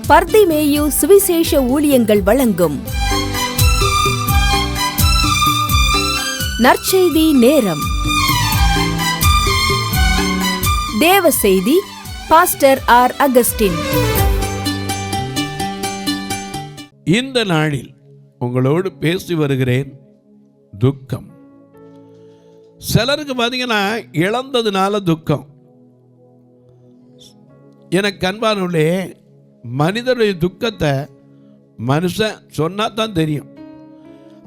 பர்திமேயு சுவிசேஷ ஊழியங்கள் வழங்கும் நற்செய்தி நேரம். தேவ செய்தி பாஸ்டர் ஆர். அகஸ்டின். இந்த நாளில் உங்களோடு பேசி வருகிறேன். துக்கம். சிலருக்கு பார்த்தீங்கன்னா இழந்ததுனால துக்கம். எனக்கு அன்பானவர்களே, மனிதனுடைய துக்கத்தை மனுஷன் சொன்னா தான் தெரியும்.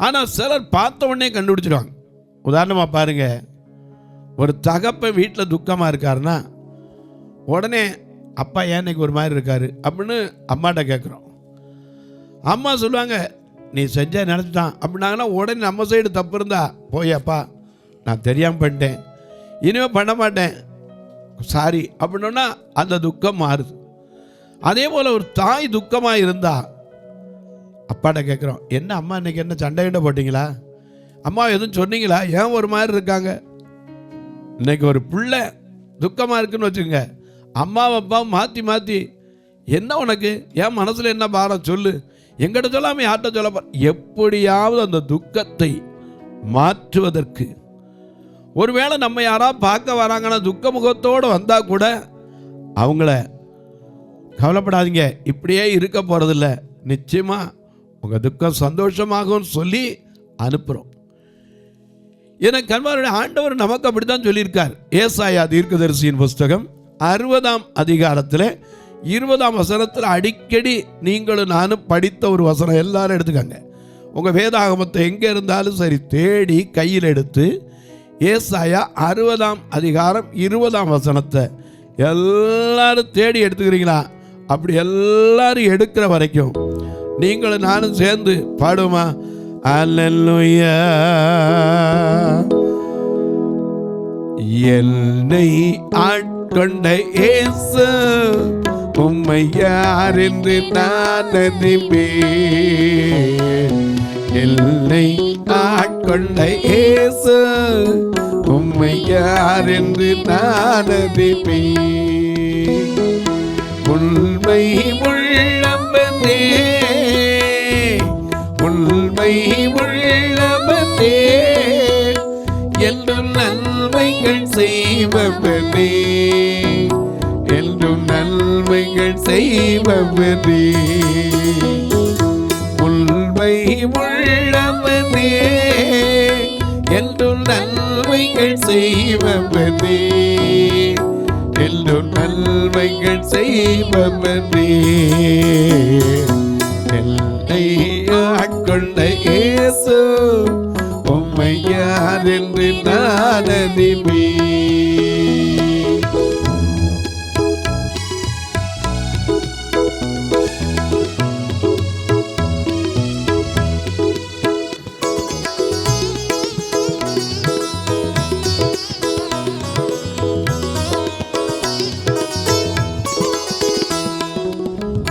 ஆனால் சிலர் பார்த்த உடனே கண்டுபிடிச்சிடுவாங்க. உதாரணமாக பாருங்க, ஒரு தகப்பன் வீட்டில் துக்கமாக இருக்காருன்னா உடனே அப்பா ஏன் இன்னைக்கு ஒரு மாதிரி இருக்காரு அப்படின்னு அம்மாட்ட கேட்குறோம். அம்மா சொல்லுவாங்க, நீ செஞ்ச நினச்சிட்டான் அப்படின்னாங்கன்னா உடனே நம்ம சைடு தப்பு இருந்தா, போய் அப்பா நான் தெரியாமல் பண்ணிட்டேன், இனிமேல் பண்ண மாட்டேன், சாரி அப்படின்னா அந்த துக்கம் மாறுது. அதே போல் ஒரு தாய் துக்கமாக இருந்தா அப்பாட்ட கேட்குறோம், என்ன அம்மா இன்னைக்கு என்ன சண்டை கிட்ட போட்டிங்களா, அம்மா எதுவும் சொன்னீங்களா, ஏன் ஒரு மாதிரி இருக்காங்க. இன்னைக்கு ஒரு பிள்ளை துக்கமாக இருக்குன்னு வச்சுக்கோங்க, அம்மாவும் அப்பாவும் மாற்றி மாற்றி என்ன உனக்கு, என் மனசில் என்ன பாரம் சொல்லு, எங்கிட்ட சொல்லாமல் யார்கிட்ட சொல்ல, எப்படியாவது அந்த துக்கத்தை மாற்றுவதற்கு. ஒருவேளை நம்ம யாராவது பார்க்க வராங்கன்னா துக்க முகத்தோடு வந்தால் கூட அவங்கள கவலைப்படாதீங்க, இப்படியே இருக்க போகிறதில்ல, நிச்சயமாக உங்கள் துக்கம் சந்தோஷமாகும்னு சொல்லி அனுப்புகிறோம். எனக்கு அன்பாருடைய ஆண்டவர் நமக்கு அப்படி தான் சொல்லியிருக்கார். ஏசாயா தீர்க்கதரிசியின் புஸ்தகம் 60ஆம் அதிகாரத்தில் 20ஆம் வசனத்தில் அடிக்கடி நீங்களும் நானும் படித்த ஒரு வசனம். எல்லாரும் எடுத்துக்கங்க, உங்கள் வேதாகமத்தை எங்கே இருந்தாலும் சரி தேடி கையில் எடுத்து ஏசாயா 60ஆம் அதிகாரம் 20ஆம் வசனத்தை எல்லாரும் தேடி எடுத்துக்கிறீங்களா? அப்படி எல்லாரும் எடுக்கிற வரைக்கும் நீங்களும் நானும் சேர்ந்து பாடுமா? அல்லேலூயா. என்னை ஆட்கொண்ட இயேசு உம்மை யார் என்று நான் அறிவேன். என்னை ஆட்கொண்ட இயேசு உம்மை யார் என்று நான் அறிவேன். உண்மை உள்ளவனே, உண்மை உள்ளவனே, என்றும் நன்மைகள் செய்பவனே, என்றும் நன்மைகள் செய்பவனே. உண்மை உள்ளவனே, என்றும் நன்மைகள் செய்பவனே, என்றும் நன்மைகள் செய்பவனே. என்னை ஆட்கொண்ட இயேசு உம்மை யார் என்று நான் அறிவேன்.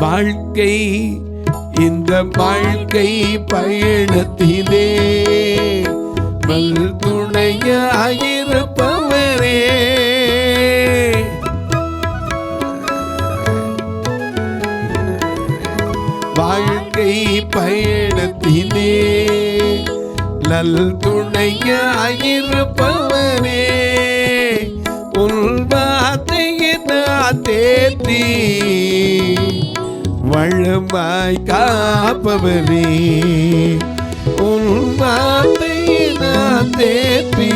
வாழ்க்கை, இந்த வாழ்க்கை பயணத்திலே வல் துணையாயிருப்பவரே. வாழ்க்கை பயணத்திலே நல் துணையாயிருப்பவரே. உன் வார்த்தையை நான் தேற்றி வளமாய் காப்பவரே. உன் வார்த்தையை நான் தேற்றி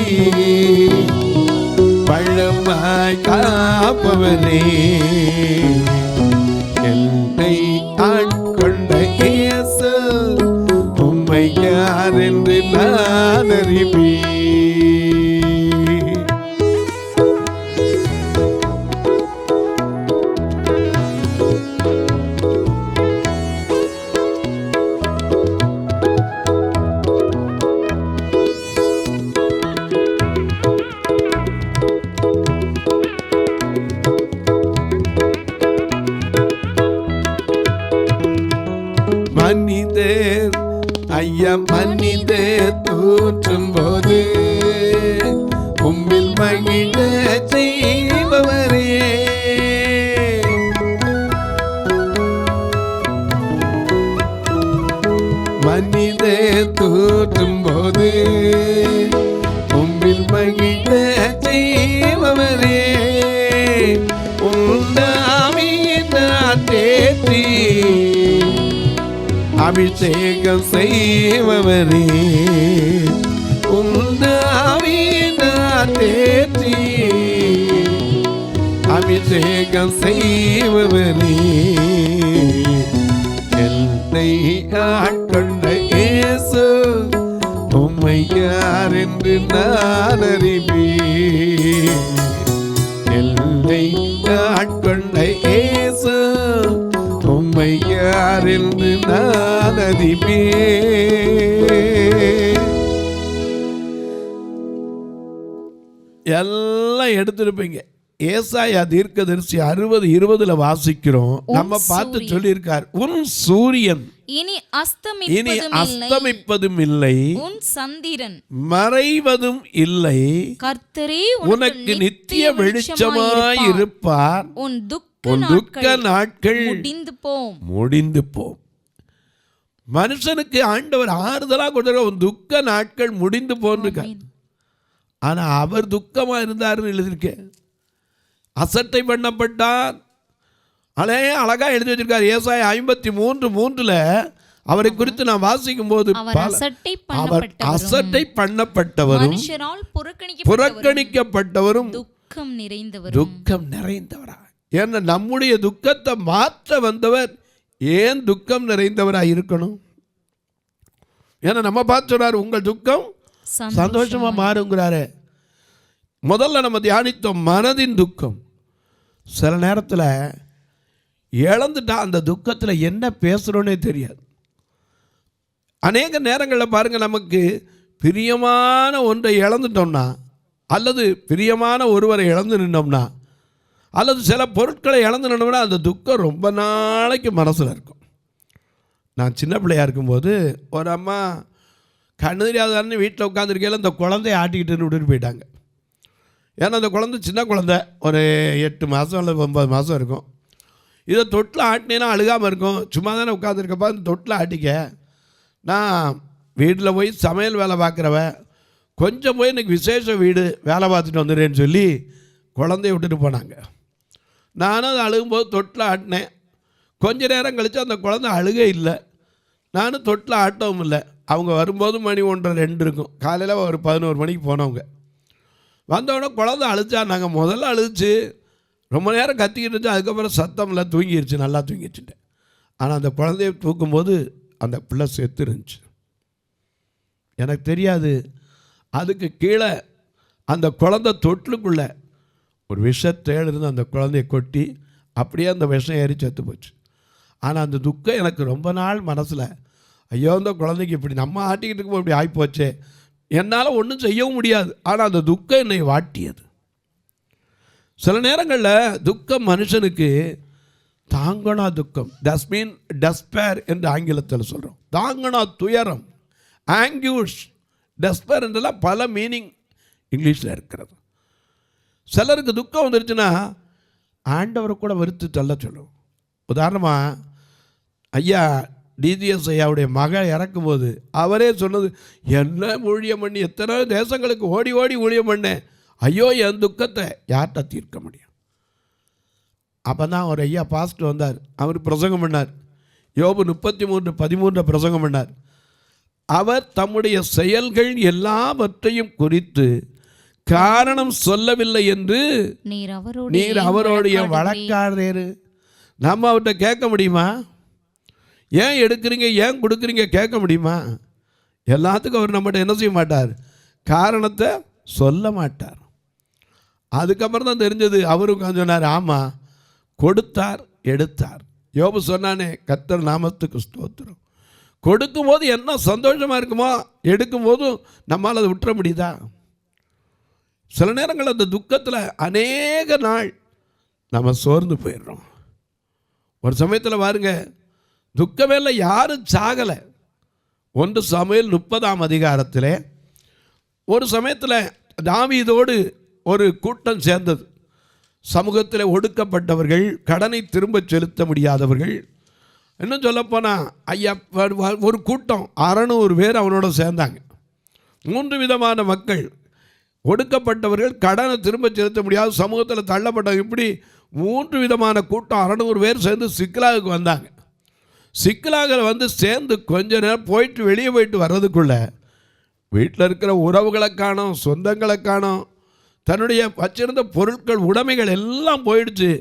வளமாய் காப்பவரே. என்னை ஆட்கொண்ட இயேசு உம்மை யார் என்று நான் அறிவேன். மனிதர் ஐயா மனிதர் தோற்றும் போது உம்மில் மகிழ செய்பவரே. அபிஷேகம் செய்பவரே உந்து ஆவியினால் தேற்றி அபிஷேகம் செய்பவரே என்னை ஆட்கொண்ட இயேசு உம்மை யார் என்று நான் அறிவேன். என்னை ஆட்கொண்ட இயேசு உம்மை யார் என்று நான் அறிவேன். எல்லாம் எடுத்திருப்பீங்க. ஏசாயா தீர்க்கதரிசி 60:20 வாசிக்கிறோம். நம்ம பார்த்து சொல்லியிருக்கார், உன் சூரியன் இனி அஸ்தமிப்பதும் இல்லை, உன் சந்திரன் மறைவதும் இல்லை, கர்த்தரே உனக்கு நித்திய வெளிச்சமாய் இருப்பார், உன் துக்க நாட்கள் முடிந்து போம். மனுஷனுக்கு ஆண்டவர் ஆறுதலா கொடுத்த உன் துக்க நாட்கள் முடிந்து போன்றிருக்க. ஆனா அவர் துக்கமா இருந்தாருன்னு எழுதியிருக்க. அசட்டை பண்ணப்பட்டார். அழகா எழுதி வச்சிருக்கார். ஏசாயா 53:3 அவரை குறித்து நான் வாசிக்கும் போது அவர் அசட்டை பண்ணப்பட்டவரும் புறக்கணிக்கப்பட்டவரும் துக்கம் நிறைந்தவரா. ஏன்னா நம்முடைய துக்கத்தை மாற்ற வந்தவர் ஏன் துக்கம் நிறைந்தவராக இருக்கணும்? ஏன்னா நம்ம பார்த்து சொல்றாரு, உங்கள் துக்கம் சந்தோஷமா மாறுங்கிறாரு. முதல்ல நம்ம தியானித்தோம் மனதின் துக்கம். சில நேரத்தில் இழந்துட்டா அந்த துக்கத்தில் என்ன பேசுகிறோன்னே தெரியாது. அநேக நேரங்களில் பாருங்கள், நமக்கு பிரியமான ஒன்றை இழந்துட்டோம்னா, அல்லது பிரியமான ஒருவரை இழந்து நின்னோம்னா, அல்லது சில பொருட்களை இழந்து நின்னோம்னா அந்த துக்கம் ரொம்ப நாளைக்கு மனசில் இருக்கும். நான் சின்ன பிள்ளையாக இருக்கும்போது ஒரு அம்மா கண்ணு தெரியாதான்னு வீட்டில் உட்காந்துருக்கையில் அந்த குழந்தைய ஆட்டிக்கிட்டு விட்டுட்டு போயிட்டாங்க. ஏன்னா அந்த குழந்தை சின்ன குழந்தை, ஒரு 8 மாதம் இல்லை 9 மாதம் இருக்கும். இதை தொட்டில் ஆட்டினேன்னா அழுகாமல் இருக்கும். சும்மா தானே உட்காந்துருக்கப்பா, இந்த தொட்டில் ஆட்டிக்க. நான் வீட்டில் போய் சமையல் வேலை பார்க்குறவ, கொஞ்சம் போய் இன்றைக்கி விசேஷ வீடு வேலை பார்த்துட்டு வந்துடுறேன்னு சொல்லி குழந்தைய விட்டுட்டு போனாங்க. நானும் அதை அழுகும்போது தொட்டில் ஆட்டினேன். கொஞ்ச நேரம் கழித்து அந்த குழந்தை அழுகே இல்லை. நானும் தொட்டில் ஆட்டவும் இல்லை. அவங்க வரும்போது மணி 1:30-2 இருக்கும். காலையில் ஒரு 11 மணிக்கு போனவங்க. வந்தவுடனே குழந்தை அழுச்சா. நாங்கள் முதல்ல அழுச்சு ரொம்ப நேரம் கத்திக்கிட்டு இருந்துச்சு. அதுக்கப்புறம் சத்தம் இல்லை, தூங்கிடுச்சு, நல்லா தூங்கிடுச்சுட்டேன். ஆனால் அந்த குழந்தைய தூக்கும்போது அந்த பிள்ளை செத்து இருந்துச்சு. எனக்கு தெரியாது, அதுக்கு கீழே அந்த குழந்தை தொட்டிலுக்குள்ளே ஒரு விஷத்தேள் இருந்து அந்த குழந்தைய கொட்டி அப்படியே அந்த விஷம் ஏறி செத்து போச்சு. ஆனால் அந்த துக்கம் எனக்கு ரொம்ப நாள் மனசில், ஐயோ அந்த குழந்தைக்கு இப்படி நம்ம ஆட்டிக்கிட்டு இருக்கும்போது இப்படி ஆகிப்போச்சே, என்னால் ஒன்றும் செய்யவும் முடியாது. ஆனால் அந்த துக்கம் என்னை வாட்டியது. சில நேரங்களில் துக்கம் மனுஷனுக்கு தாங்கனா துக்கம், தஸ்மீன் டஸ்பேர் என்று ஆங்கிலத்தில் சொல்கிறோம். தாங்கனா துயரம், ஆங்கியூஷ், டஸ்பேர் என்றெல்லாம் பல மீனிங் இங்கிலீஷில் இருக்கிறது. சிலருக்கு துக்கம் வந்துருச்சுன்னா ஆண்டவரை கூட வெறுத்து தள்ள சொல்லும். உதாரணமாக ஐயா டிஜிஎஸ் ஐயாவுடைய மகள் இறக்கும்போது அவரே சொன்னது, என்ன ஊழியம் பண்ணி எத்தனை தேசங்களுக்கு ஓடி ஓடி ஊழியம் பண்ணேன், ஐயோ என் துக்கத்தை யார்கிட்ட தீர்க்க முடியும்? அப்போ தான் ஒரு ஐயா பாஸ்டர் வந்தார். அவர் பிரசங்கம் பண்ணார். யோபு 33:13 பிரசங்கம் பண்ணார். அவர் தம்முடைய செயல்கள் எல்லாவற்றையும் குறித்து காரணம் சொல்லவில்லை என்று நீர் அவருடைய வழக்காரரு. நம்ம அவர்கிட்ட கேட்க முடியுமா? ஏன் எடுக்கிறீங்க, ஏன் கொடுக்குறீங்க கேட்க முடியுமா? எல்லாத்துக்கும் அவர் நம்மகிட்ட என்ன செய்ய மாட்டார், காரணத்தை சொல்ல மாட்டார். அதுக்கப்புறம் தான் தெரிஞ்சது. அவரும் சொன்னார், ஆமாம் கொடுத்தார் எடுத்தார். யோபு சொன்னானே, கர்த்தர் நாமத்துக்கு ஸ்தோத்திரம். கொடுக்கும்போது என்ன சந்தோஷமாக இருக்குமோ, எடுக்கும்போதும் நம்மால் அதை விட்டுற முடியுதா? சில நேரங்கள் அந்த துக்கத்தில் அநேக நாள் நம்ம சோர்ந்து போயிடுறோம். ஒரு சமயத்தில் பாருங்க, துக்கமே இல்லை, யாரும் சாகலை. 1 சாமுவேல் 30 ஒரு சமயத்தில் தாவீதோடு ஒரு கூட்டம் சேர்ந்தது. சமூகத்தில் ஒடுக்கப்பட்டவர்கள், கடனை திரும்ப செலுத்த முடியாதவர்கள், இன்னும் சொல்லப்போனால் ஐயா ஒரு கூட்டம் 600 பேர் அவனோட சேர்ந்தாங்க. 3 விதமான மக்கள், ஒடுக்கப்பட்டவர்கள், கடனை திரும்ப செலுத்த முடியாத, சமூகத்தில் தள்ளப்பட்டவங்க, இப்படி 3 விதமான கூட்டம் 600 பேர் சேர்ந்து சிக்லாகுக்கு வந்தாங்க. சிக்கலாக வந்து சேர்ந்து கொஞ்ச நேரம் போயிட்டு வெளியே போயிட்டு வர்றதுக்குள்ள வீட்டில் இருக்கிற உறவுகளை காணோம், சொந்தங்களை காணோம், தன்னுடைய வச்சிருந்த பொருட்கள் உடைமைகள் எல்லாம் போயிடுச்சு.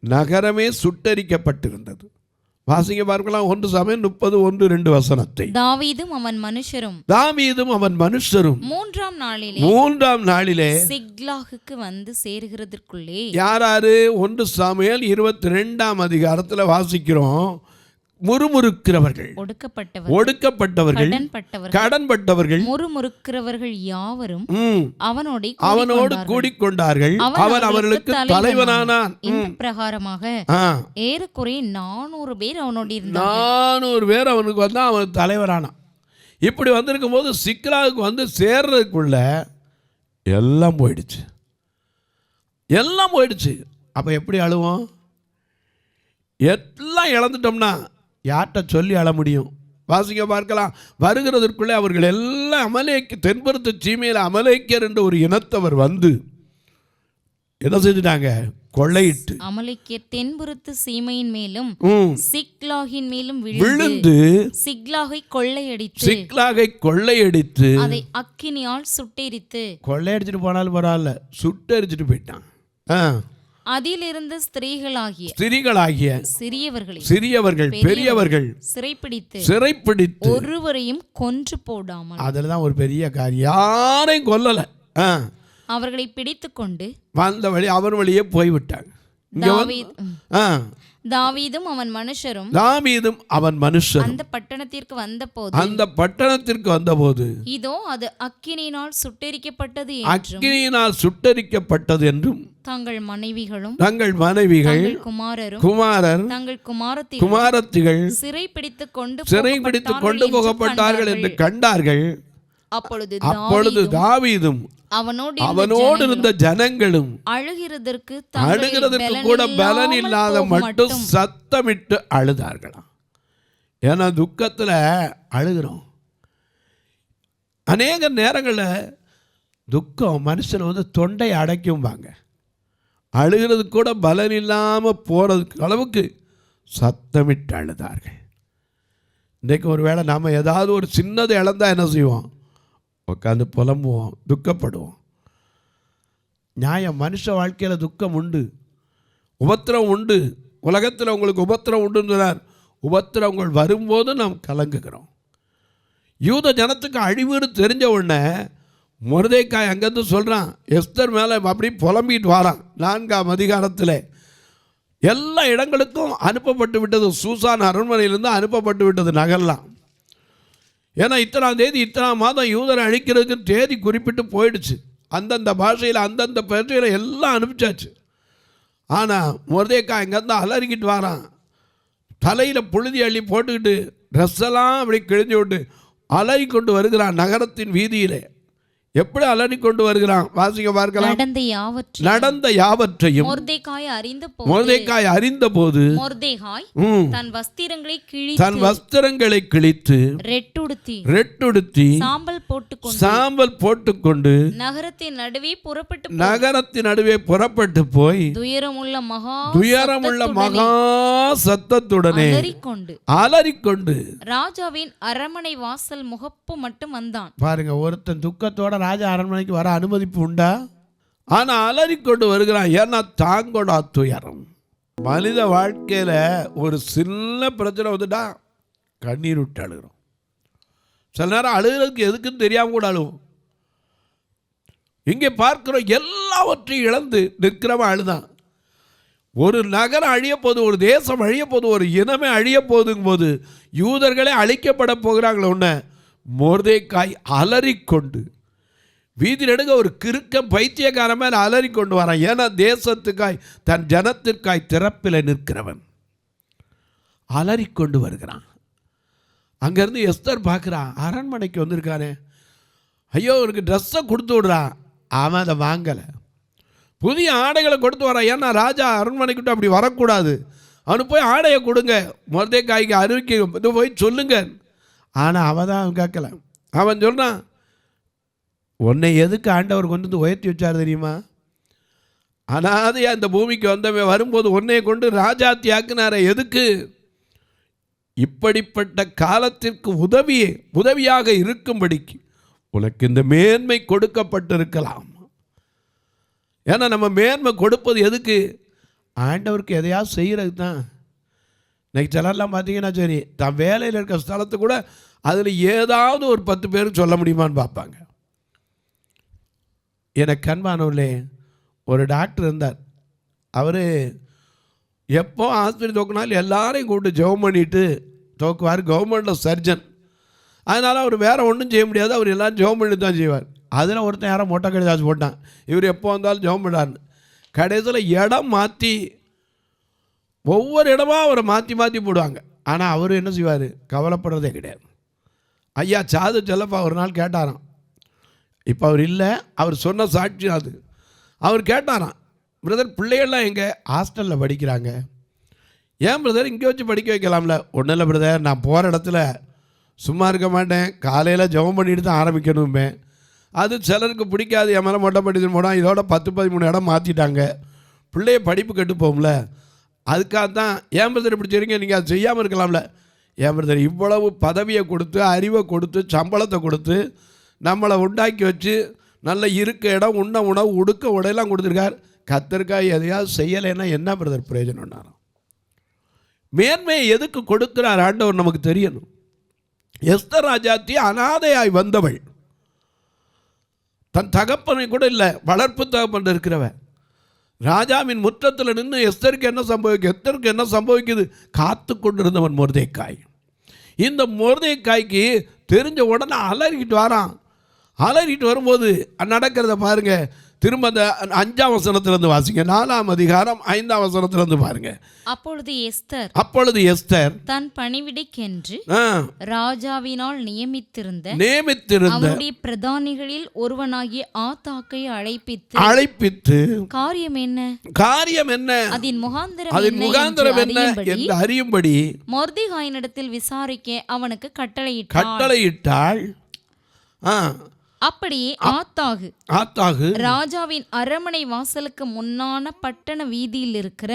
நகரமே சுட்டரிக்கப்பட்டிருந்தது. வாசிங்க பார்க்கலாம் 1 சாமுவேல் 30:1-2 தாவீதும் அவன் மனுஷரும் 3ஆம் நாளிலே சிக்லாகுக்கு வந்து சேருகிறதற்குள்ளே யாராரு 1 சாமுவேல் 22ஆம் அதிகாரத்தில் வாசிக்கிறோம். முறுமுறுக்கிறவர்கள், ஒடுக்கப்பட்டவர்கள், கடன்பட்டவர்கள், முறுமுறுக்கிறவர்கள் யாவரும் அவனோடு கூடிக்கொண்டார்கள். அவன் அவர்களுக்கு தலைவனானான். இந்த பிரகாரமாக ஏறக்குறைய 400 பேர் அவனோடு இருந்தார்கள். 400 பேர் அவனுக்கு வந்தா அவன் தலைவரானான். இப்படி வந்திருக்கும் போது சிக்லாகுக்கு வந்து சேர்றதுக்குள்ள எல்லாம் போயிடுச்சு. அப்ப எப்படி அழுவோம்? எல்லாம் இழந்துட்டோம்னா யார்கிட்ட சொல்லி அழ முடியும்? வாசிக்க பார்க்கலாம். வருகிறதற்குள்ளே அவர்கள் எல்லாம் தென்புறத்து சீமையில் அமலேக்கியர் என்ற ஒரு இனத்தவர் வந்து என்ன செஞ்சுட்டாங்க? கொள்ளையிட்டு அமலேக்கியர் தென்புறத்து சீமையின் மேலும் சிக்லாகின் மேலும் விழுந்து சிக்லாகை கொள்ளையடித்து அதை அக்கினியால் சுட்டெரித்து, கொள்ளையடிச்சிட்டு போனாலும் பரவாயில்ல, சுட்டெரிச்சிட்டு போயிட்டான். அதிலிருந்த ஸ்திரீகளாகிய சிறியவர்கள் பெரியவர்கள் சிறைப்பிடித்து ஒருவரையும் கொன்று போடாமல், அதுலதான் ஒரு பெரிய காரியம், யாரையும் கொல்லல, அவர்களை பிடித்துக் கொண்டு வந்த வழி அவர் வழியே போய்விட்டாங்க. தாவீதும் அவன் மனுஷரும் அந்த பட்டணத்திற்கு வந்தபோது இதோ அது அக்கினியினால் சுட்டரிக்கப்பட்டது என்றும் தங்கள் மனைவிகள் குமாரர் தங்கள் குமாரத்திகள் சிறைப்பிடித்துக் கொண்டு போகப்பட்டார்கள் என்று கண்டார்கள். அப்பொழுது தாவீதும் அவனோடு இருந்த ஜனங்களும் அழுகிறதற்கு கூட பலன் இல்லாத மட்டும் சத்தமிட்டு அழுதார்களாம். ஏன்னா துக்கத்தில் அழுகிறோம். அநேக நேரங்களில் துக்கம் மனுஷனை வந்து தொண்டை அடைக்கும்பாங்க. அழுகிறது கூட பலன் இல்லாமல் போகிறதுக்கு அளவுக்கு சத்தமிட்டு அழுதார்கள். இன்றைக்கு ஒரு வேளை நாம் ஏதாவது ஒரு சின்னதை இழந்தால் என்ன செய்வோம்? உட்காந்து புலம்புவோம், துக்கப்படுவோம். நியாயம். மனுஷ வாழ்க்கையில் துக்கம் உண்டு, உபத்திரம் உண்டு. உலகத்தில் உங்களுக்கு உபத்திரம் உண்டுன்றார். உபத்திரங்கள் வரும்போது நாம் கலங்குகிறோம். யூத ஜனத்துக்கு அழிவுன்னு தெரிஞ்ச உடனே மொர்தெக்காய் அங்கேருந்து சொல்கிறான், எஸ்தர் மேலே அப்படி புலம்பிட்டு வாரான். 4ஆம் அதிகாரத்தில் எல்லா இடங்களுக்கும் அனுப்பப்பட்டு விட்டது. சூசான் அரண்மனையிலிருந்து அனுப்பப்பட்டு விட்டது நகரெல்லாம். ஏன்னா இத்தனாம் தேதி இத்தனாம் மாதம் யூதரை அழிக்கிறதுக்கு தேதி குறிப்பிட்டு போயிடுச்சு. அந்தந்த பாஷையில் அந்தந்த பயிற்சியில் எல்லாம் அனுப்பிச்சாச்சு. ஆனால் மொர்தெக்காய் இங்கேருந்து அலறிக்கிட்டு வாரான். தலையில் புழுதி அள்ளி போட்டுக்கிட்டு ட்ரெஸ்ஸெல்லாம் அப்படி கிழிஞ்சு விட்டு அலறி கொண்டு வருகிறான் நகரத்தின் வீதியிலே. எப்படி அலறி கொண்டு வருகிறான்? வாசிக்க பார்க்கலாம். நடந்த யாவற்றையும் மொர்தெக்காய் அறிந்தபோது தன் வஸ்திரங்களை கிழித்து ரெட்டுடுத்தி சாம்பல் போட்டுக்கொண்டு நகரத்தின் நடுவே புறப்பட்டு போய் துயரமுள்ள மகா சத்தத்துடனே அலறிக்கொண்டு ராஜாவின் அரண்மனை வாசல் முகப்பு மட்டும் வந்தான். பாருங்க, ஒருத்தன் துக்கத்தோட ராஜா அரண்மனைக்கு வர அனுமதிப்பு உண்டா? ஆனால் அலறிக்கொண்டு வருகிறான். ஏன்னா தாங்கோட துயரம். மனித வாழ்க்கையில் ஒரு சின்ன பிரச்சனை வந்துட்டா கண்ணீர் விட்டு அழுகிறோம். சில நேரம் அழுகிறதுக்கு எதுக்குன்னு தெரியாமல் கூட அழுவோம். இங்கே பார்க்கிறோம், எல்லாவற்றையும் இழந்து நிற்கிறவன் அழுதான். ஒரு நகரம் அழிய போது, ஒரு தேசம் அழிய போது, ஒரு இனமே அழிய போதுங்கும் போது யூதர்களே அழிக்கப்பட போகிறாங்களே ஒன்று. மொர்தெக்காய் அலறிக்கொண்டு வீதி நடுங்க ஒரு கிறுக்க பைத்தியக்காரன் மேலே அலறி கொண்டு வரான். ஏன்னா தேசத்துக்காய் தன் ஜனத்திற்காய் திறப்பில் நிற்கிறவன் அலறி கொண்டு வருகிறான். அங்கேருந்து எஸ்தர் பார்க்குறான், அரண்மனைக்கு வந்திருக்கானே, ஐயோ அவருக்கு ட்ரெஸ்ஸை கொடுத்து விடுறான். அவன் அதை வாங்கலை, புதிய ஆடைகளை கொடுத்து வரான். ஏன்னா ராஜா அரண்மனைக்கிட்ட அப்படி வரக்கூடாது. அவனுக்கு போய் ஆடையை கொடுங்க, மொர்தெக்காய்க்கு அறிவிக்க போய் சொல்லுங்க. ஆனால் அவன் தான் கேட்கல. அவன் சொல்கிறான், உன்னை எதுக்கு ஆண்டவர் கொண்டு வந்து உயர்த்தி வச்சார் தெரியுமா? அனாதையா இந்த பூமிக்கு வந்தவன் வரும்போது உன்னை கொண்டு ராஜாத்தி ஆக்குனார. எதுக்கு? இப்படிப்பட்ட காலத்திற்கு உதவியாக இருக்கும்படிக்கு உனக்கு இந்த மேன்மை கொடுக்கப்பட்டிருக்கலாம். ஏன்னா நம்ம மேன்மை கொடுப்பது எதுக்கு? ஆண்டவருக்கு எதையாவது செய்கிறது தான். இன்னைக்கு சிலர்லாம் பார்த்தீங்கன்னா சரி, தான் வேலையில் இருக்க ஸ்தலத்து கூட அதில் ஏதாவது ஒரு 10 பேருக்கு சொல்ல முடியுமான்னு பார்ப்பாங்க. எனக்கு அன்பானவர்களே, ஒரு டாக்டர் இருந்தார். அவர் எப்போ ஆஸ்பத்திரி தோக்குனாலும் எல்லாரையும் கூப்பிட்டு ஜெபம் பண்ணிட்டு தோக்குவார். கவர்மெண்ட்டில் சர்ஜன், அதனால் அவர் வேறு ஒன்றும் செய்ய முடியாது. அவர் எல்லோரும் ஜெபம் பண்ணி தான் செய்வார். அதில் ஒருத்தன் யாரோ மொட்டை கடிதாச்சு போட்டான், இவர் எப்போ வந்தாலும் ஜெபம் பண்ணார்னு. கடைசியில் இடம் மாற்றி ஒவ்வொரு இடமா அவரை மாற்றி போடுவாங்க. ஆனால் அவர் என்ன செய்வார்? கவலைப்படுறதே கிடையாது. ஐயா சாது செல்லப்பா ஒரு நாள் கேட்டாராம். இப்போ அவர் இல்லை, அவர் சொன்ன சாட்சி அது. அவர் கேட்டாராம், பிரதர் பிள்ளைகள்லாம் எங்கே? ஹாஸ்டலில் படிக்கிறாங்க. ஏன் பிரதர் இங்கே வச்சு படிக்க வைக்கலாம்ல? ஒன்றும் இல்லை பிரதர், நான் போகிற இடத்துல சும்மா இருக்க மாட்டேன், காலையில் ஜெபம் பண்ணிட்டு தான் ஆரம்பிக்கணுமே. அது சிலருக்கு பிடிக்காது, என் மேலே மொட்டை படித்து போனால் இதோட 10-13 இடம் மாற்றிட்டாங்க, பிள்ளைய படிப்பு கெட்டு போகும்ல. அதுக்காக தான். ஏன் பிரதர் இப்படி செய்றீங்க, நீங்கள் அதை செய்யாமல் இருக்கலாம்ல. ஏன் பிரதர் இவ்வளவு பதவியை கொடுத்து, அறிவை கொடுத்து, சம்பளத்தை கொடுத்து, நம்மளை உண்டாக்கி வச்சு, நல்ல இருக்க இடம், உண்ண உணவு, உடுக்க உடையெல்லாம் கொடுத்துருக்கார். கத்தருக்காய் எதையாவது செய்யலைன்னா என்ன பிரதர் பிரயோஜனம்னாலும்? மேன்மையை எதுக்கு கொடுக்கிறார் ஆண்டவர் நமக்கு தெரியணும். எஸ்தர் ராஜாத்தி அனாதையாய் வந்தவள், தன் தகப்பனை கூட இல்லை, வளர்ப்பு தகப்பன் இருக்கிறவன். ராஜாவின் முற்றத்தில் நின்று எஸ்தருக்கு என்ன சம்பவிக்குது காத்து கொண்டிருந்தவன் மொர்தெக்காய். இந்த மொர்தெக்காய்க்கு தெரிஞ்ச உடனே அலறிக்கிட்டு வரான். அலறிட்டு வரும்போது நடக்கிறத பாருங்க. திரும்ப அந்த 5ஆம் வசனத்திலிருந்து வாசிங்க. 4ஆம் அதிகாரம் 5ஆம் வசனத்திலிருந்து பாருங்க. அப்பொழுது எஸ்தர் தன் பணிவிடைக்கென்று ராஜாவினால் நியமித்திருந்த அவருடைய பிரதானிகளில் ஒருவனாகிய ஆத்தாக்கை அழைப்பித்து காரியம் என்ன அதன் முகாந்திரம் என்ன என்று அறியும்படி மொர்தெகாயினிடத்தில் விசாரிக்க அவனுக்கு கட்டளையிட்டாள். அப்படியே ஆத்தாகு ராஜாவின் அரண்மனை வாசலுக்கு முன்னான பட்டண வீதியில் இருக்கிற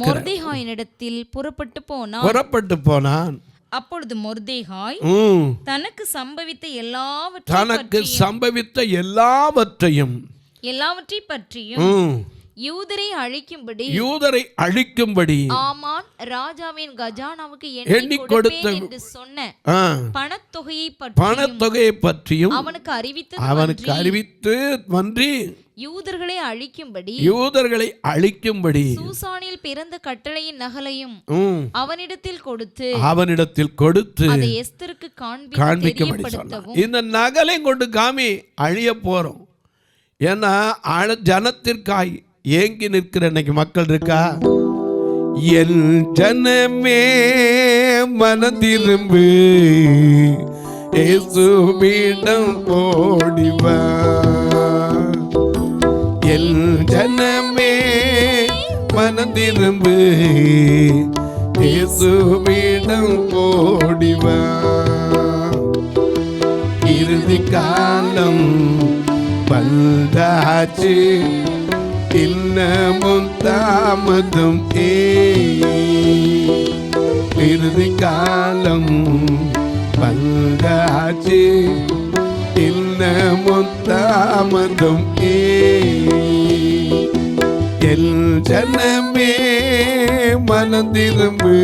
மொர்தெகாயினிடத்தில் புறப்பட்டு போனான். அப்பொழுது மொர்தெகாய் தனக்கு சம்பவித்த எல்லாவற்றையும் யூதரை அழிக்கும்படி ஆமான் ராஜாவின் கஜானாவுக்கு எண்ணி கொடுத்த என்று சொன்ன பணத்தொகையை பற்றியும் அவனுக்கு அறிவித்து மன்றி யூதர்களை அழிக்கும்படி சூசானில் பிறந்த கட்டளையின் நகலையும் அவனிடத்தில் கொடுத்து அதை எஸ்தருக்கு காண்பிக்கும்படி சொன்னான். இந்த நகலையும் கொண்டு காமி, அழிய போறோம். ஏன்னா ஜனத்திற்காய் ஏங்கி நிற்கிற இன்னைக்கு மக்கள் இருக்கா? என் ஜனமே மனதிரும்பு, இயேசுவிடம் ஓடிவா. என் ஜனமே மனதிரும்பு, இயேசுவிடம் ஓடிவா. இறுதி காலம் வந்தாச்சு, இன்னமும் தாமதம் இறுதி காலம் வந்தாச்சு, இன்னமும் தாமதம் என் ஜனமே மனதிரும்பு,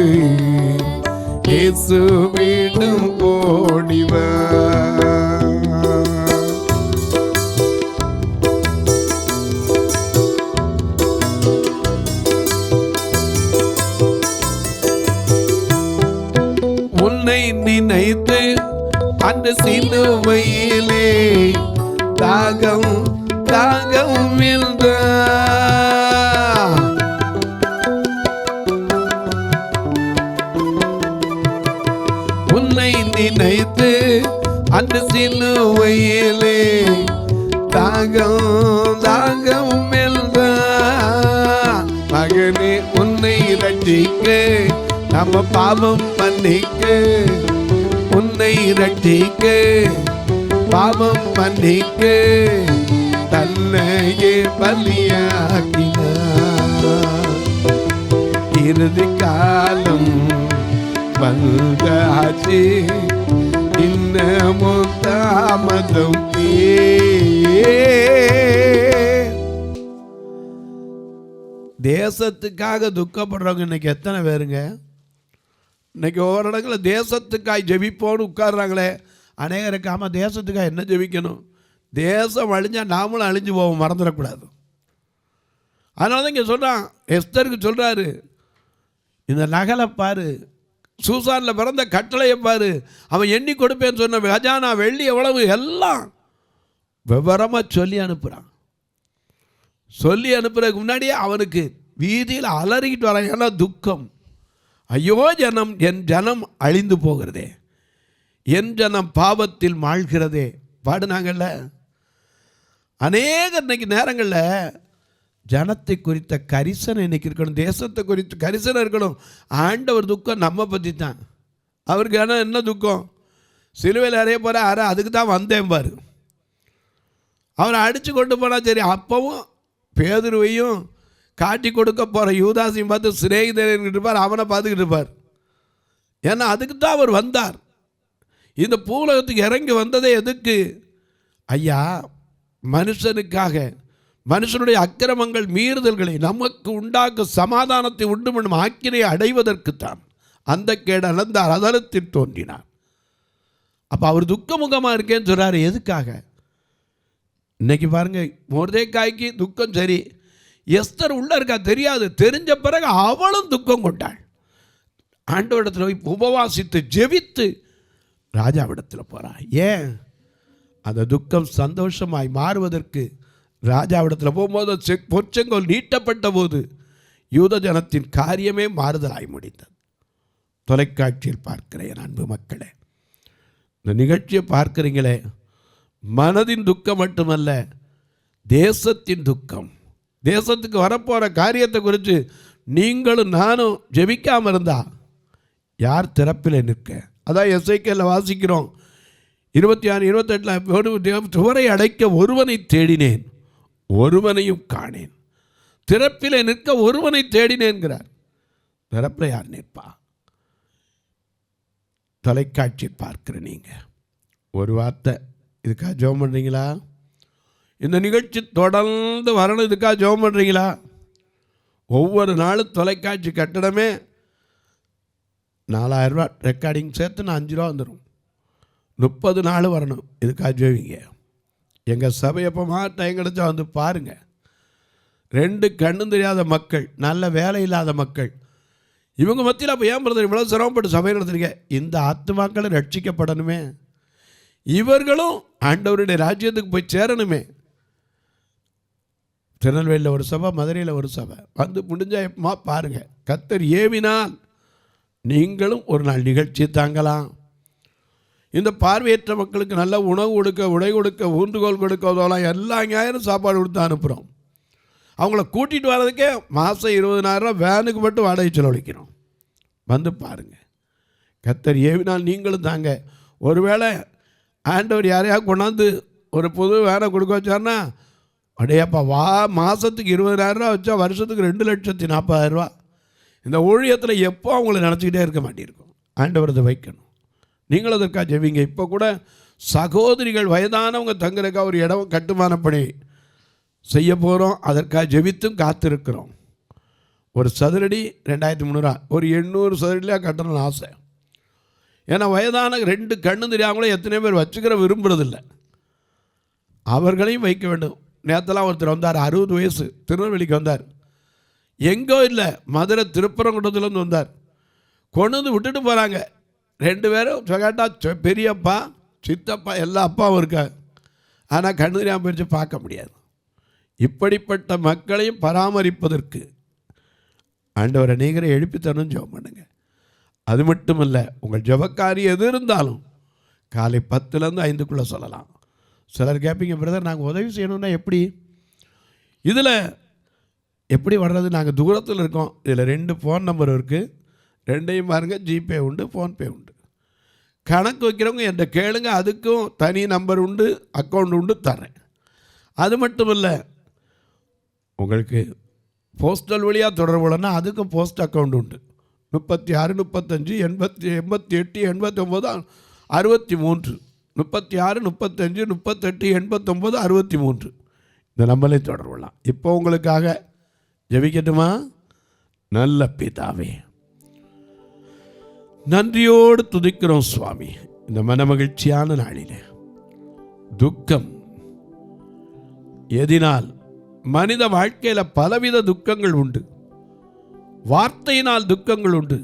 இயேசுவிடம் ஓடிவா. நினைத்து அந்த சிலுவையிலே தாகம் உன்னை நினைத்து அந்த சிலுவையிலே தாகம் மகனே, உன்னை ரட்சிக்க நம்ம பாவம் மன்னிக்க, உன்னை ரட்சிக்க பாவம் மன்னிக்க தன்னையே பலியாக்கினார். இறுதி காலம் வந்தாச்சு இன்னமும் தாமதம் தேசத்துக்காக துக்கப்படுறவங்க இன்னைக்கு எத்தனை பேருங்க? இன்னைக்கு ஒவ்வொரு இடங்களில் தேசத்துக்காய் ஜெபிப்போன்னு உட்கார்றாங்களே. அநேகருக்கு ஆமாம், தேசத்துக்காக என்ன ஜெபிக்கணும்? தேசம் அழிஞ்சால் நாமளும் அழிஞ்சு போவோம், மறந்துடக்கூடாது. அதனால தான் இங்கே சொல்கிறான், எஸ்தருக்கு சொல்கிறாரு, இந்த நகலை பாரு, சூசானில் பிறந்த கட்டளையை பாரு, அவன் எண்ணி கொடுப்பேன்னு சொன்ன கஜானா வெள்ளி எவ்வளவு எல்லாம் விவரமாக சொல்லி அனுப்புகிறான். சொல்லி அனுப்புறதுக்கு முன்னாடியே அவனுக்கு வீதியில் அலறிக்கிட்டு வரான். ஏன்னா துக்கம். ஐயோ ஜனம், என் ஜனம் அழிந்து போகிறதே, என் ஜனம் பாவத்தில் மாழ்கிறதே பாடுனாங்கள்ல. அநேக இன்னைக்கு நேரங்களில் ஜனத்தை குறித்த கரிசனை இன்னைக்கு இருக்கணும், தேசத்தை குறித்து கரிசனை இருக்கணும். ஆண்டவர் துக்கம் நம்ம பற்றி தான். அவருக்கு ஆனால் என்ன துக்கம்? சிலுவையில் அறைய போகிற அரை அதுக்கு தான் வந்தேன் பாரு. அவரை அடித்து கொண்டு போனால் சரி, அப்பவும் பேதுருவையும் காட்டி கொடுக்க போகிற யூதாசையும் பார்த்து சிநேகிதன் இருப்பார், அவனை பார்த்துக்கிட்டு இருப்பார். ஏன்னா அதுக்கு தான் அவர் வந்தார். இந்த பூலகத்துக்கு இறங்கி வந்ததே எதுக்கு? ஐயா, மனுஷனுக்காக, மனுஷனுடைய அக்கிரமங்கள் மீறுதல்களை நமக்கு உண்டாக்க சமாதானத்தை உண்டு பண்ணும் ஆக்கினை அடைவதற்குத்தான் அந்த கேடு அளந்தார், அதலத்தில் தோன்றினார். அப்போ அவர் துக்கமுகமாக இருக்கேன்னு சொல்கிறாரு. எதுக்காக? இன்னைக்கு பாருங்க, மொர்தெக்காய்க்கு துக்கம் சரி, எஸ்தர் உள்ள இருக்கா தெரியாது. தெரிஞ்ச பிறகு அவளும் துக்கம் கொண்டாள். ஆண்டவரிடத்தில் போய் உபவாசித்து ஜெபித்து ராஜாவிடத்தில் போகிறாள். ஏன்? அந்த துக்கம் சந்தோஷமாய் மாறுவதற்கு ராஜாவிடத்தில் போகும்போது பொற்செங்கோல் நீட்டப்பட்ட போது யூத ஜனத்தின் காரியமே மாறுதலாய் முடிந்தது. தொலைக்காட்சியில் பார்க்கிறேன் அன்பு மக்களே, இந்த நிகழ்ச்சியை பார்க்குறீங்களே, மனதின் துக்கம் மட்டுமல்ல, தேசத்தின் துக்கம். தேசத்துக்கு வரப்போகிற காரியத்தை குறித்து நீங்களும் நானும் ஜெபிக்காமல் இருந்தா யார் திறப்பில் நிற்க? அதான் எசேக்கியேலில் வாசிக்கிறோம் 26-28 சுவரை அடைக்க ஒருவனை தேடினேன், ஒருவனையும் காணேன். திறப்பில் நிற்க ஒருவனை தேடினேன்கிறார். திறப்பில் யார் நிற்பா? தொலைக்காட்சி பார்க்கிற நீங்கள் ஒரு வார்த்தை இதுக்காக ஜெபம் பண்ணுறீங்களா? இந்த நிகழ்ச்சி தொடர்ந்து வரணும், இதுக்காக ஜெபம் பண்ணுறீங்களா? ஒவ்வொரு நாளும் தொலைக்காட்சி கட்டணமே 4000 ரூபா, ரெக்கார்டிங் சேர்த்து நான் 5 ரூபா வந்துடும். 30 நாள் வரணும், இதுக்காக ஜெபிங்க. எங்கள் சபை எப்போ டைம் கிடச்சா வந்து பாருங்கள். 2 கண்ணும் தெரியாத மக்கள், நல்ல வேலை இல்லாத மக்கள், இவங்க மத்தியில் அப்போ ஏன் பிரதர் இவ்வளோ சிரமப்பட்டு சபை நடத்துறீங்க? இந்த ஆத்துமாக்களை ரட்சிக்கப்படணுமே, இவர்களும் ஆண்டவருடைய ராஜ்யத்துக்கு போய் சேரணுமே. திருநெல்வேலியில் ஒரு சபை, மதுரையில் ஒரு சபை, வந்து முடிஞ்சால் எப்பமா பாருங்கள். கர்த்தர் ஏவினால் நீங்களும் ஒரு நாள் நிகழ்ச்சி தாங்கலாம். இந்த பார்வையற்ற மக்களுக்கு நல்ல உணவு கொடுக்க, உடை கொடுக்க, ஊன்றுகோல் கொடுக்கதெல்லாம் எல்லா ஞாயிறும் சாப்பாடு கொடுத்து அனுப்புகிறோம். அவங்கள கூட்டிகிட்டு வர்றதுக்கே மாதம் 20,000 ரூபா வேனுக்கு மட்டும் வாடகை செலவழிக்கிறோம். வந்து பாருங்கள். கர்த்தர் ஏவினால் நீங்களும் தாங்க. ஒருவேளை ஆண்டவர் யாரையா கொண்டாந்து ஒரு புது வேனை கொடுக்க வச்சார்னா, அடையாப்பா வா, மாதத்துக்கு 20,000 ரூபா வச்சா வருஷத்துக்கு 2,40,000 ரூபா. இந்த ஊழியத்தில் எப்போ அவங்கள நினச்சிக்கிட்டே இருக்க மாட்டேருக்கும். ஆண்டவர் அதை வைக்கணும். நீங்களும் அதற்காக ஜெபிங்க. இப்போ கூட சகோதரிகள் வயதானவங்க தங்குறதுக்காக ஒரு இடம் கட்டுமான பணி செய்ய போகிறோம். அதற்காக ஜெபித்தும் காத்திருக்கிறோம். ஒரு சதுரடி 2,300, ஒரு 800 சதுரடியாக கட்டணும்னு ஆசை. ஏன்னா வயதான 2 கண்ணு தெரியாமலே எத்தனை பேர் வச்சுக்கிற விரும்புறதில்லை. அவர்களையும் வைக்க வேண்டும். நேற்றுலாம் ஒருத்தர் வந்தார், 60 வயசு, திருநெல்வேலிக்கு வந்தார். எங்கோ இல்லை, மதுரை திருப்பரங்குன்றத்துலேருந்து வந்தார். கொண்டு வந்து விட்டுட்டு போகிறாங்க. 2 பேரும் கேட்டால் பெரியப்பா, சித்தப்பா, எல்லா அப்பாவும் இருக்காங்க. ஆனால் கண்ணு தெரியாமல் போயிடுச்சு, பார்க்க முடியாது. இப்படிப்பட்ட மக்களையும் பராமரிப்பதற்கு ஆண்டவரை நீங்களே எழுப்பித்தரணும். ஜெபம் பண்ணுங்க. அது மட்டும் இல்லை, உங்கள் ஜெபக்காரி எது இருந்தாலும் காலை 10லேருந்து 5க்குள்ளே சொல்லலாம். சிலர் கேட்பீங்க, பிரதர் நாங்கள் உதவி செய்யணுன்னா எப்படி? இதில் எப்படி வர்றது? நாங்கள் தூரத்தில் இருக்கோம். இதில் 2 ஃபோன் நம்பர் இருக்குது. 2ஐயும் பாருங்கள். ஜிபே உண்டு, ஃபோன்பே உண்டு. கணக்கு வைக்கிறவங்க என்கிட்ட கேளுங்க, அதுக்கும் தனி நம்பர் உண்டு, அக்கௌண்ட் உண்டு, தரேன். அது மட்டும் இல்லை, உங்களுக்கு போஸ்டல் வழியாக தொடர்புலன்னா அதுக்கும் போஸ்ட் அக்கௌண்ட் உண்டு. 36, 35, 80, 88, 89, 63. 36, 35, 38, 89, 63. இந்த நம்மளே தொடர்புலாம். இப்போ உங்களுக்காக ஜெபிக்கட்டுமா? நல்ல பிதாவே, நன்றியோடு துதிக்கிறோம் சுவாமி. இந்த மனமகிழ்ச்சியான நாளிலே துக்கம் எதினால்? மனித வாழ்க்கையில் பலவித துக்கங்கள் உண்டு. வார்த்தையினால் துக்கங்கள் உண்டு.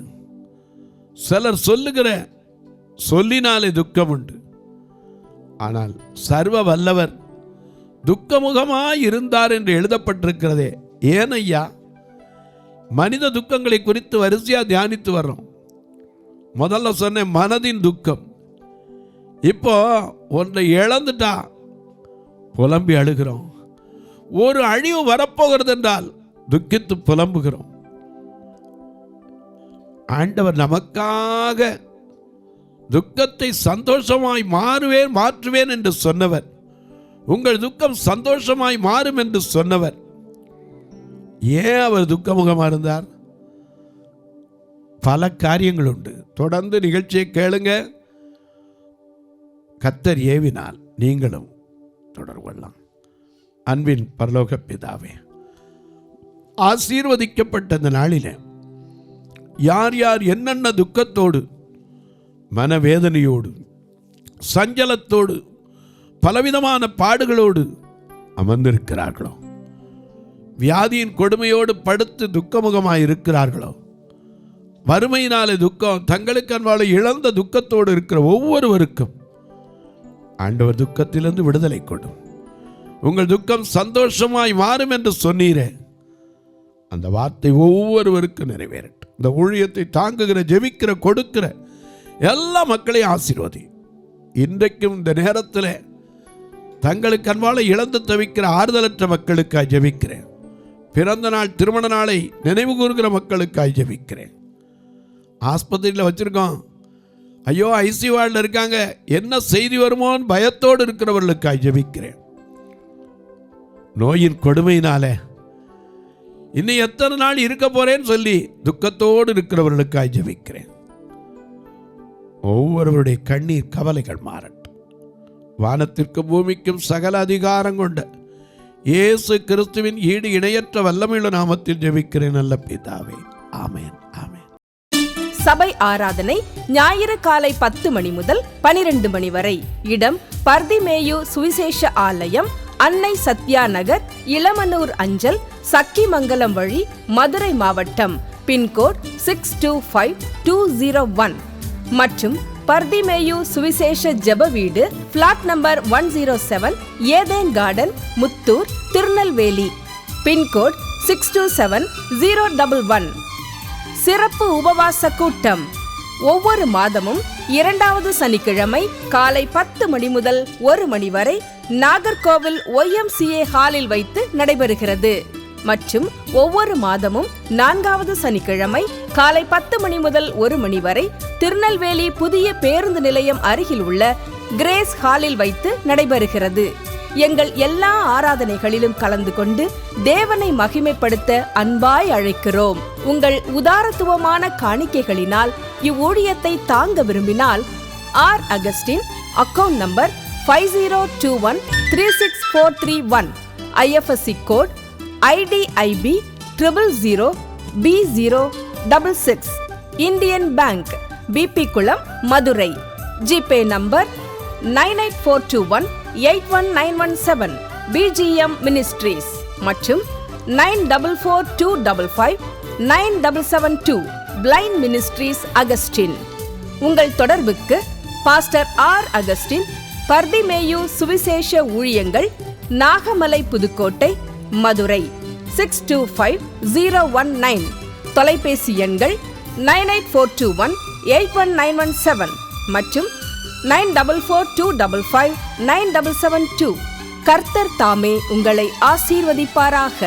சிலர் சொல்லுகிற சொல்லினாலே துக்கம் உண்டு. ஆனால் சர்வ வல்லவர் துக்கமுகமாய் இருந்தார் என்று எழுதப்பட்டிருக்கிறதே. ஏன் ஐயா? மனித துக்கங்களை குறித்து வரிசையாக தியானித்து வர்றோம். முதல்ல சொன்ன மனதின் துக்கம். இப்போ ஒன்றை இழந்துட்டா புலம்பி அழுகிறோம். ஒரு அழிவு வரப்போகிறது என்றால் துக்கித்து புலம்புகிறோம். ஆண்டவர் நமக்காக துக்கத்தை சந்தோஷமாய் மாற்றுவேன் என்று சொன்னவர், உங்கள் துக்கம் சந்தோஷமாய் மாறும் என்று சொன்னவர், ஏன் அவர் துக்கமுகமாக இருந்தார்? பல காரியங்கள் உண்டு. தொடர்ந்து நிகழ்ச்சியை கேளுங்க. கர்த்தர் ஏவினால் நீங்களும் தொடர்பு கொள்ளலாம். அன்பின் பரலோக பிதாவே, ஆசீர்வதிக்கப்பட்ட இந்த நாளில் யார் யார் என்னென்ன துக்கத்தோடு, மனவேதனையோடு, சஞ்சலத்தோடு, பலவிதமான பாடுகளோடு அமர்ந்திருக்கிறார்களோ, வியாதியின் கொடுமையோடு படுத்து துக்கமுகமாக இருக்கிறார்களோ, வறுமையினாலே துக்கம், தங்களுக்கு அன்பாலே இழந்த துக்கத்தோடு இருக்கிற ஒவ்வொருவருக்கும் ஆண்டவர் துக்கத்திலிருந்து விடுதலை கொடும். உங்கள் துக்கம் சந்தோஷமாய் மாறும் என்று சொன்னீரே, அந்த வார்த்தை ஒவ்வொருவருக்கும் நிறைவேறட்டும். இந்த ஊழியத்தை தாங்குகிற, ஜெபிக்கிற, கொடுக்கிற எல்லா மக்களையும் ஆசீர்வதி. இன்றைக்கும் இந்த நேரத்தில் தங்களுக்கு அன்பால இழந்து தவிக்கிற ஆறுதலற்ற மக்களுக்காய் ஜெபிக்கிறேன். பிறந்த நாள், திருமண நாளை நினைவு கூறுகிற மக்களுக்காய் ஜெபிக்கிறேன். ஆஸ்பத்திரியில் வச்சிருக்கோம், ஐயோ ஐசி வார்டில் இருக்காங்க, என்ன செய்தி வருமோன்னு பயத்தோடு இருக்கிறவர்களுக்காய் ஜெபிக்கிறேன். நோயின் கொடுமையினால இன்னும் எத்தனை நாள் இருக்க போறேன்னு சொல்லி துக்கத்தோடு இருக்கிறவர்களுக்காய் ஜெபிக்கிறேன். ஒவ்வொருவருடைய கண்ணீர் கவலைகள் மாறட்டும். வானத்திற்கும் பூமிக்கும் சகல அதிகாரம் கொண்ட இயேசு கிறிஸ்துவின் ஈடு இணையற்ற வல்லமையுள்ள நாமத்தில் ஜெபிக்கிறேன் நல்ல பிதாவே. ஆமென், ஆமென். சபை ஆராதனை ஞாயிறு காலை 10 மணி முதல் 12 மணி வரை. இடம் பர்திமேயு சுவிசேஷ ஆலயம், அன்னை சத்யா நகர், இளமனூர் அஞ்சல், சக்கிமங்கலம் வழி, மதுரை மாவட்டம். பின்கோட் 625201 மற்றும் பர்திமேயு சுவிசேஷ ஜெப வீடு, flat number 107, Eden garden, Muthur, Tirunelveli. Pincode 627011. சிறப்பு உபவாச கூட்டம் ஒவ்வொரு மாதமும் 2வது சனிக்கிழமை காலை 10 மணி முதல் 1 மணி வரை நாகர்கோவில் YMCA ஹாலில் வைத்து நடைபெறுகிறது. மற்றும் ஒவ்வொரு மாதமும் 4வது சனிக்கிழமை காலை 10 மணி முதல் 1 மணி வரை திருநெல்வேலி புதிய பேருந்து நிலையம் அருகில் உள்ள கிரேஸ் ஹாலில் வைத்து நடைபெறுகிறது. எங்கள் எல்லா ஆராதனைகளிலும் கலந்து கொண்டு தேவனை மகிமைப்படுத்த அன்பாய் அழைக்கிறோம். உங்கள் உதாரத்துவமான காணிக்கைகளினால் இவ்வூழியத்தை தாங்க விரும்பினால் R. Augustine, account number 5021364331, IFSC code IDIB 000B066, Indian bank, BP Kulam, Madurai. GPay number 98421819117, BGM ministries மற்றும் 9442559772, பிளைண்ட் மினிஸ்ட்ரீஸ் அகஸ்டின். உங்கள் தொடர்புக்கு பாஸ்டர் R. அகஸ்டின், பர்திமேயு சுவிசேஷ ஊழியங்கள், நாகமலை, புதுக்கோட்டை, மதுரை 625019. தொலைபேசி எண்கள் 9842181917 மற்றும் 9442559772. கர்த்தர் தாமே உங்களை ஆசீர்வதிப்பாராக.